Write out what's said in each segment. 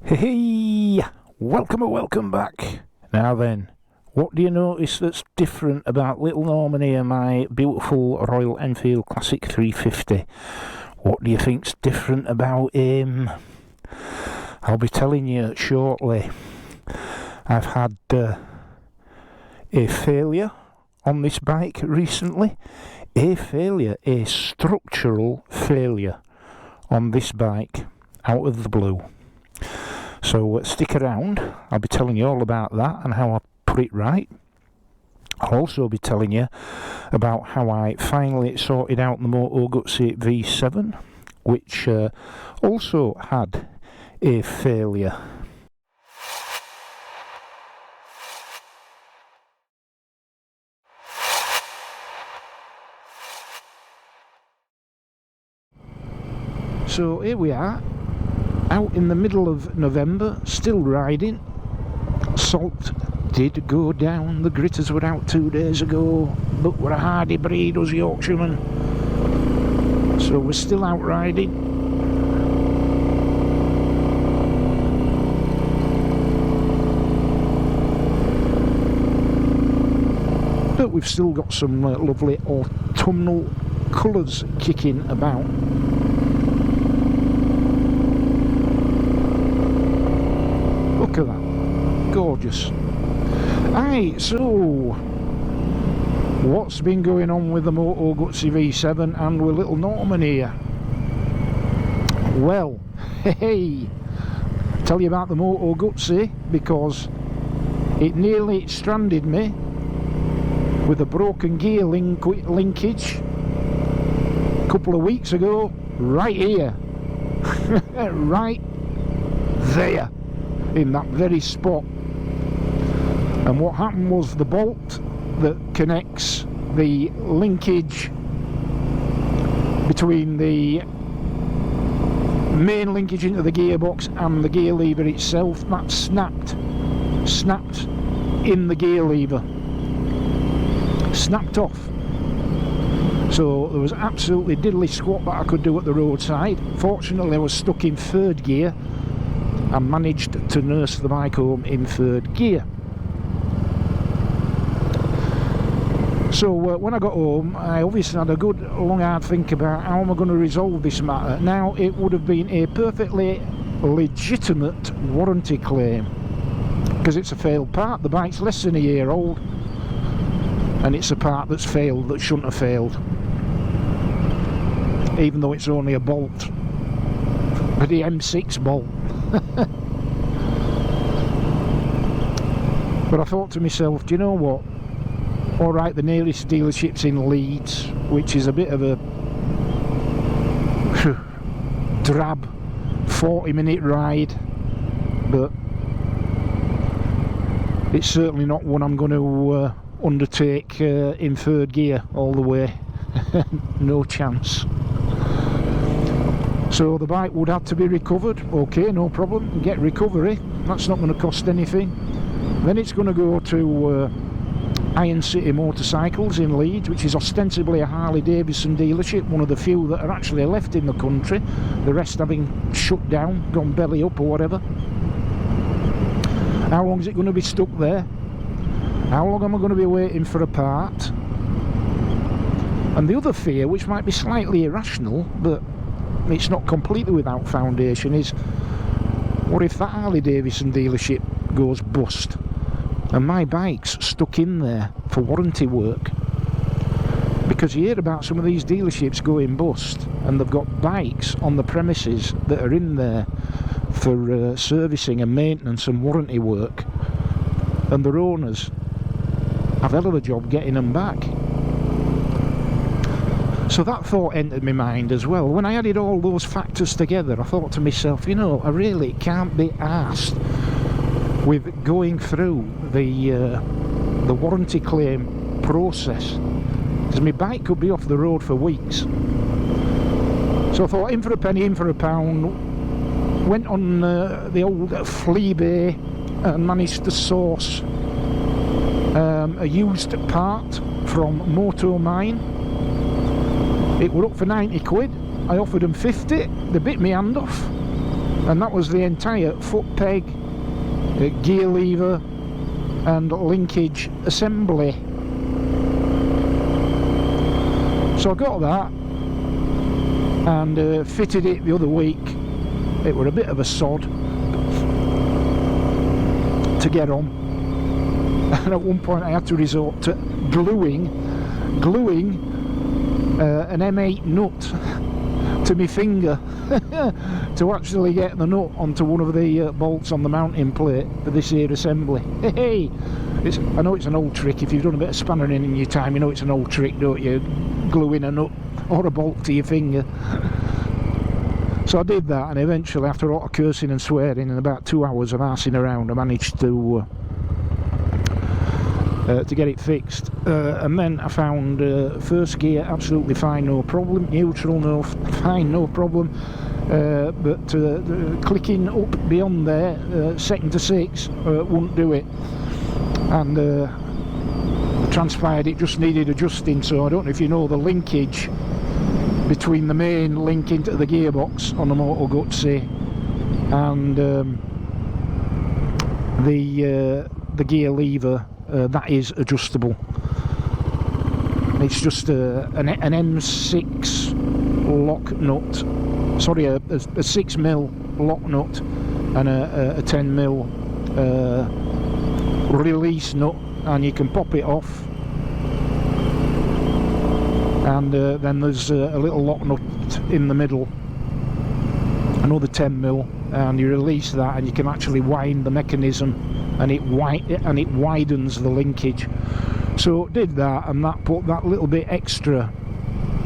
Hey, welcome back. Now then, what do you notice that's different about little Norman here, my beautiful Royal Enfield Classic 350? What do you think's different about him? I'll be telling you shortly. I've had a failure on this bike recently. A structural failure on this bike out of the blue. So stick around, I'll be telling you all about that and how I put it right. I'll also be telling you about how I finally sorted out the Moto Guzzi V7, which also had a failure. So here we are, out in the middle of November, still riding. Salt did go down, the gritters were out 2 days ago, but we're a hardy breed, us Yorkshiremen, so we're still out riding. But we've still got some lovely autumnal colours kicking about. Look at that, gorgeous. Aye, so what's been going on with the Moto Guzzi V7 and with little Norman here? Well, hey, I'll tell you about the Moto Guzzi because it nearly stranded me with a broken gear linkage a couple of weeks ago, right here, right there, in that very spot. And what happened was the bolt that connects the linkage between the main linkage into the gearbox and the gear lever itself, that snapped in the gear lever, snapped off. So there was absolutely diddly squat that I could do at the roadside. Fortunately I was stuck in third gear and managed to nurse the bike home in third gear. So when I got home, I obviously had a good long hard think about how am I going to resolve this matter. Now, it would have been a perfectly legitimate warranty claim because it's a failed part. The bike's less than a year old and it's a part that's failed that shouldn't have failed, even though it's only a bolt, but the M6 bolt. But I thought to myself, do you know what? Alright, the nearest dealership's in Leeds, which is a bit of a drab 40-minute ride, but it's certainly not one I'm going to undertake in third gear all the way. No chance. So the bike would have to be recovered. Okay, no problem, get recovery, that's not going to cost anything. Then it's going to go to Iron City Motorcycles in Leeds, which is ostensibly a Harley Davidson dealership, one of the few that are actually left in the country, the rest having shut down, gone belly up or whatever. How long is it going to be stuck there? How long am I going to be waiting for a part? And the other fear, which might be slightly irrational, but it's not completely without foundation, is what if that Harley Davidson dealership goes bust and my bike's stuck in there for warranty work? Because you hear about some of these dealerships going bust and they've got bikes on the premises that are in there for servicing and maintenance and warranty work, and their owners have a hell of a job getting them back. So that thought entered my mind as well. When I added all those factors together, I thought to myself, you know, I really can't be arsed with going through the warranty claim process, because my bike could be off the road for weeks. So I thought, in for a penny, in for a pound. Went on the old Fleabay and managed to source a used part from Moto Mine. It were up for 90 quid. I offered them 50, they bit me hand off. and that was the entire foot peg, gear lever and linkage assembly. So I got that and fitted it the other week. It were a bit of a sod to get on, and at one point I had to resort to gluing an M8 nut to my finger to actually get the nut onto one of the bolts on the mounting plate for this here assembly. Hey, I know it's an old trick. If you've done a bit of spannering in your time, you know it's an old trick, don't you? Gluing a nut or a bolt to your finger. So I did that, and eventually, after a lot of cursing and swearing and about 2 hours of arsing around, I managed to get it fixed. And then I found first gear absolutely fine, no problem. Neutral, no fine, no problem. But clicking up beyond there, second to six, wouldn't do it. And transpired it just needed adjusting. So I don't know if you know the linkage between the main link into the gearbox on the Moto Guzzi and the gear lever, that is adjustable. It's just an M6 lock nut, sorry, a 6mm lock nut and a 10mm release nut, and you can pop it off. And then there's a little lock nut in the middle, another 10mm, and you release that and you can actually wind the mechanism, and it widens the linkage. So did that, and that put that little bit extra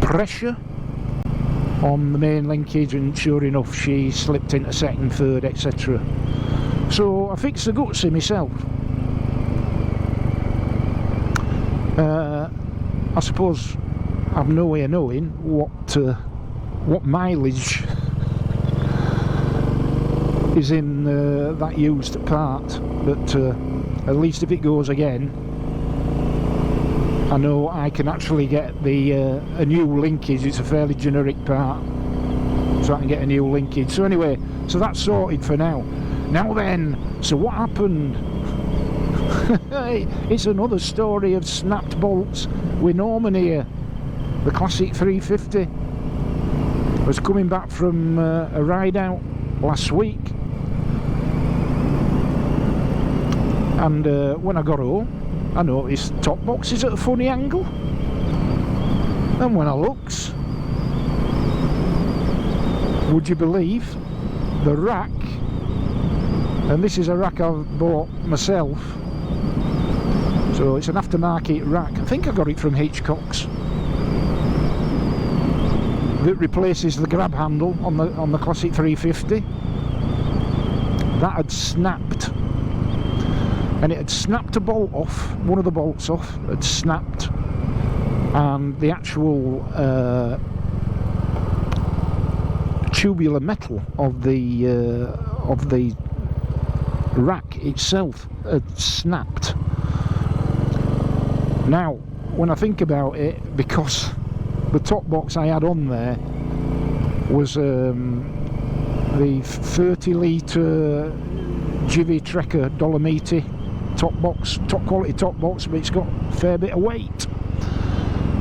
pressure on the main linkage, and sure enough she slipped into second, third, etc. So I fixed the Guzzi myself. I suppose I've no way of knowing what mileage is in that used part, but at least if it goes again, I know I can actually get a new linkage. It's a fairly generic part, so I can get a new linkage. So anyway, so that's sorted for now. Now then, so what happened? It's another story of snapped bolts with Norman here. The Classic 350. I was coming back from a ride out last week, and when I got home I noticed top box is at a funny angle, and when I looks, would you believe, the rack, and this is a rack I've bought myself, so it's an aftermarket rack. I think I got it from Hitchcock's, that replaces the grab handle on the Classic 350. That had snapped, and it had snapped a bolt off, one of the bolts off had snapped, and the actual tubular metal of the rack itself had snapped. Now when I think about it, because the top box I had on there was the 30 litre Givi Trekker Dolomiti top box, top quality top box, but it's got a fair bit of weight,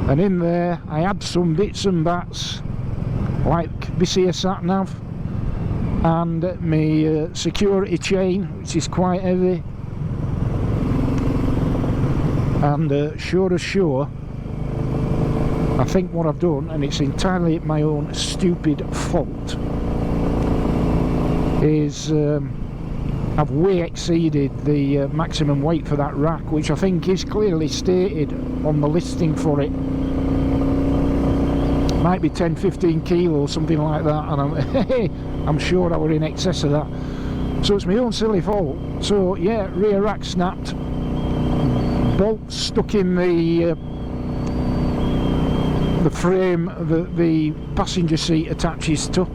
and in there I had some bits and bats like this here sat nav and my security chain, which is quite heavy, and sure as sure, I think what I've done, and it's entirely my own stupid fault, is I've way exceeded the maximum weight for that rack, which I think is clearly stated on the listing for it. Might be 10-15 kilos, something like that, and I'm sure I were in excess of that. So it's my own silly fault. So yeah, rear rack snapped, bolt stuck in the frame that the passenger seat attaches to.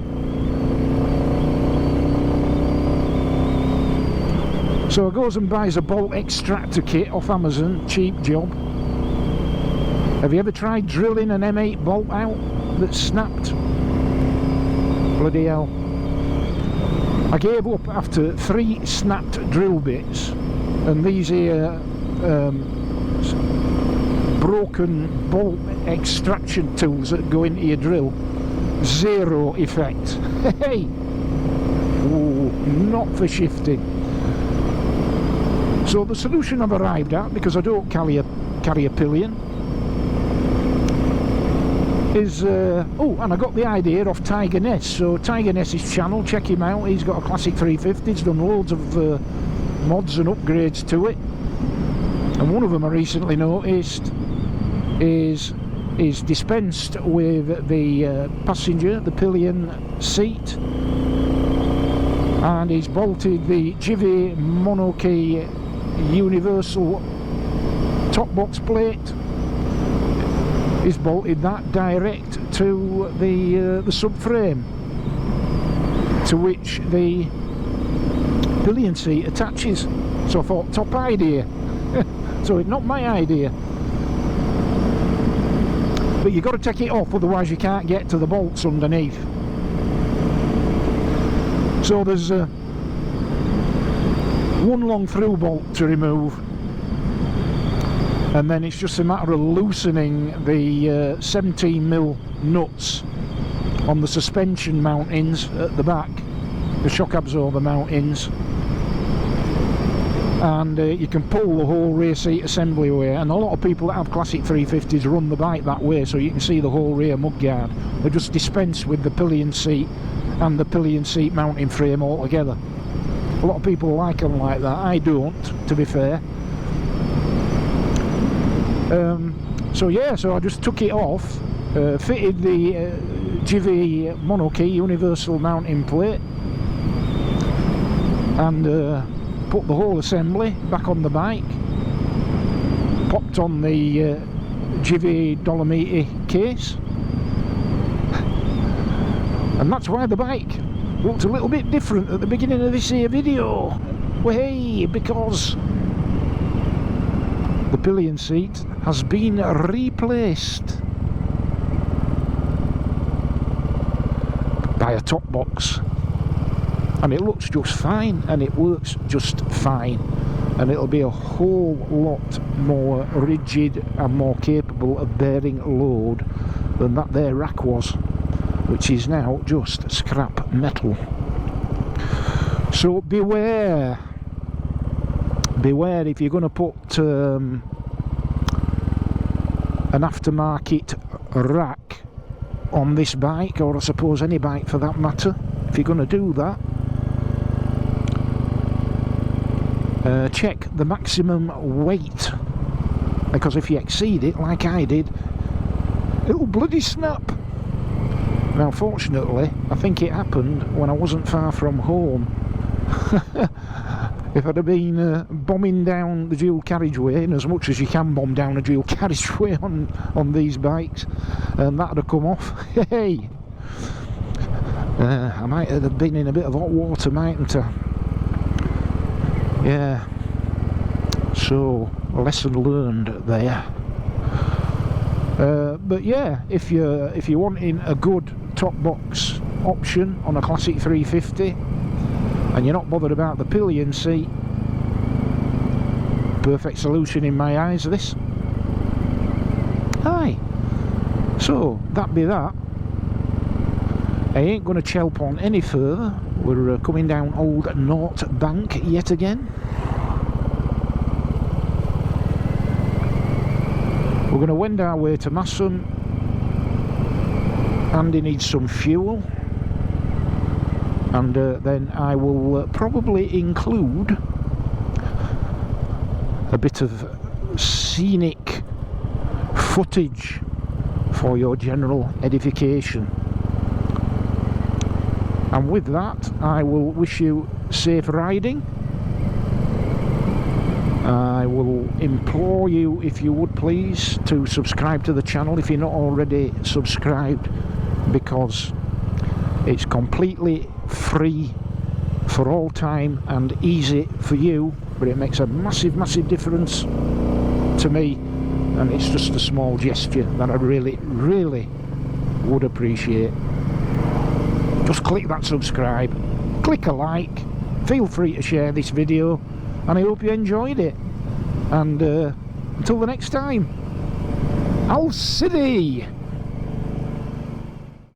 So I goes and buys a bolt extractor kit off Amazon, cheap job. Have you ever tried drilling an M8 bolt out that's snapped? Bloody hell. I gave up after 3 snapped drill bits, and these here broken bolt extraction tools that go into your drill, zero effect. Hey, ooh, not for shifting. So the solution I've arrived at, because I don't carry a pillion, is oh, and I got the idea off Tiger Ness. So Tiger Ness's channel, check him out. He's got a classic 350. He's done loads of mods and upgrades to it, and one of them I recently noticed is dispensed with the passenger, the pillion seat, and he's bolted the Guzzi monokey universal top box plate. He's bolted that direct to the subframe, to which the pillion seat attaches. So I thought, top idea. So it's not my idea, but you've got to take it off, otherwise you can't get to the bolts underneath. So there's one long through bolt to remove, and then it's just a matter of loosening the 17mm nuts on the suspension mountings at the back, the shock absorber mountings, and you can pull the whole rear seat assembly away. And a lot of people that have classic 350s run the bike that way, so you can see the whole rear mudguard. They just dispense with the pillion seat and the pillion seat mounting frame altogether. A lot of people like them like that. I don't, to be fair. So yeah, so I just took it off, fitted the Guzzi monokey universal mounting plate, and put the whole assembly back on the bike, popped on the Guzzi Dolomiti case, and that's why the bike looked a little bit different at the beginning of this here video. Well, hey, because the pillion seat has been replaced by a top box, and it looks just fine, and it works just fine, and it'll be a whole lot more rigid and more capable of bearing load than that there rack was, which is now just scrap metal. So beware if you're going to put an aftermarket rack on this bike, or I suppose any bike for that matter. If you're going to do that, check the maximum weight, because if you exceed it like I did, it'll bloody snap. Now fortunately I think it happened when I wasn't far from home. If I'd have been bombing down the dual carriageway, in as much as you can bomb down a dual carriageway on these bikes, and that'd have come off, hey, I might have been in a bit of hot water, mightn't I? Yeah, so lesson learned there. But yeah, if you're wanting a good top box option on a classic 350 and you're not bothered about the pillion seat, perfect solution in my eyes, this. Aye, so that be that. I ain't going to chelp on any further. We're coming down Old North Bank yet again. We're going to wend our way to Massum. Andy needs some fuel, and then I will probably include a bit of scenic footage for your general edification. And with that, I will wish you safe riding. I will implore you, if you would please, to subscribe to the channel if you're not already subscribed, because it's completely free for all time and easy for you, but it makes a massive difference to me, and it's just a small gesture that I really would appreciate. Just click that subscribe click a like, feel free to share this video, and I hope you enjoyed it. And until the next time, I'll see thee.